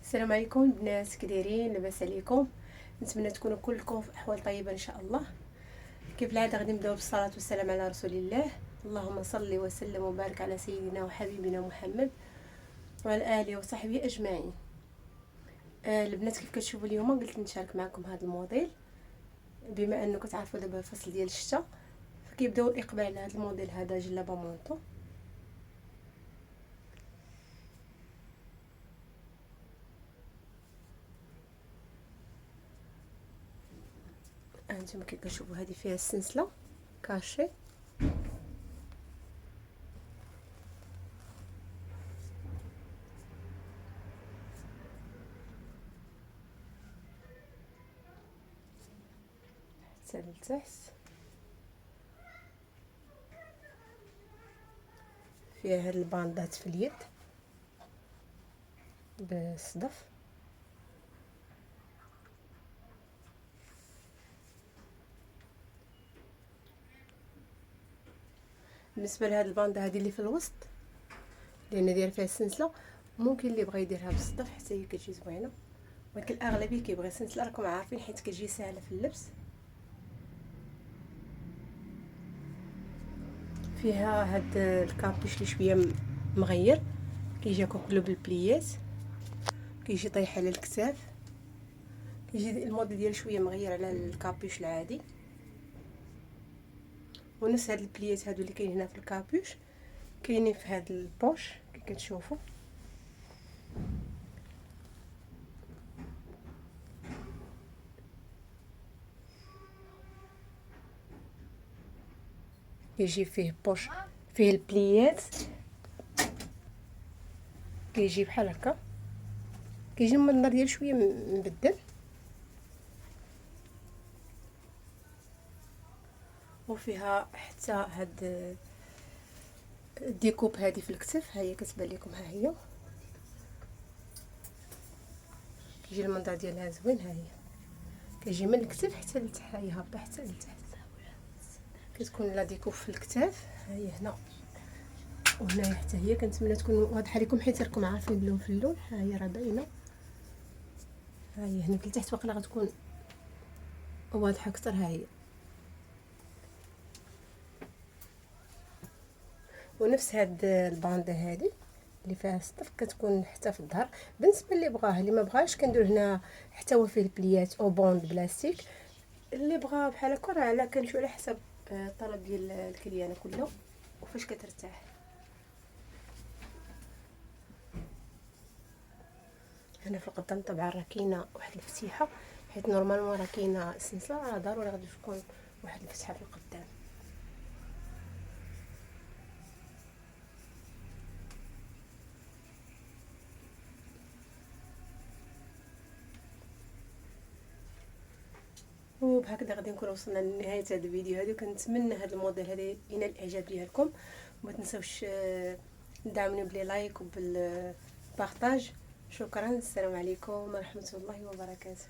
السلام عليكم البنات، كي دايرين؟ لاباس عليكم؟ نتمنى تكونوا كلكم في احوال طيبه ان شاء الله. كيف العاده غادي نبداو بالصلاه والسلام على رسول الله. اللهم صل وسلم وبارك على سيدنا وحبيبنا محمد وعلى اله وصحبه اجمعين. البنات كيف كتشوفوا اليوم قلت نشارك معكم هذا الموديل، بما انه كتعرفوا دابا الفصل ديال الشتاء فكيبداو الاقبال على هذا الموديل هذا جلابه مونطو. هانتوما كيف كتشوفوا هذه فيها السلسله كاشي، حتى لتحت فيها هاد الباندات في اليد بالصدف. بالنسبه لهاد الباندا هذه اللي في الوسط لان داير فيها السلسله، ممكن اللي بغى يديرها بالصدف حتى هي كتجي زوينه، ولكن الاغلبيه كيبغي السلسله، راكم عارفين، حيت كتجي سهله في اللبس. فيها هاد الكابيش اللي شويه مغير، كيجي هكا كله بالبليات، كيجي طايح على الكتاف، كيجي الموديل ديال شويه مغير على الكابيش العادي. ونفس هاد البليات هادو اللي كاين هنا في الكابيش كاينين في هاد البوش كي كتشوفوا. كيجي فيه بوش فيه البليات، كيجي بحال هكا، كيجي المنظر ديال شويه مبدل. وفيها حتى هاد الديكوب هذه في الكتف، ها هي كتبان لكم، ها هي كيجي المنظر ديالها زوين، ها هي كيجي من الكتف حتى لتحت، ها هي هابطه حتى لتحت، كتكون لا ديكوب في الكتاف، ها هي هنا وهنايا حتى هي. كنتمنى تكون واضحه لكم حيت راكم عارفين اللون في اللون، ها هي راه باينه، ها هي هنا في التحت واقيلا غتكون واضحه اكثر، ها هي. ونفس هاد الباندا هذه اللي فيها الصدف كتكون حتى في الظهر، بالنسبه اللي بغاه. اللي ما بغاش كندير هنا حتى هو فيه البليات او بوند بلاستيك، اللي بغا بحال هكا راه على كنمشيو على حسب الطلب ديال الكليانه كله وفاش كترتاح. هنا في القدام طبعا راه كاينه واحد الفتيحه، حيت نورمالمون راه كاينه السلسله، راه ضروري غادي تكون واحد الفتحه في القدام. وبهكذا غادي نكون وصلنا لنهايه هذا الفيديو هذا، وكنتمنى هذا الموديل هذا ينال الاعجاب ديالكم. وما تنساوش تدعموني بلي لايك وبالبارطاج. شكرا، السلام عليكم ورحمه الله وبركاته.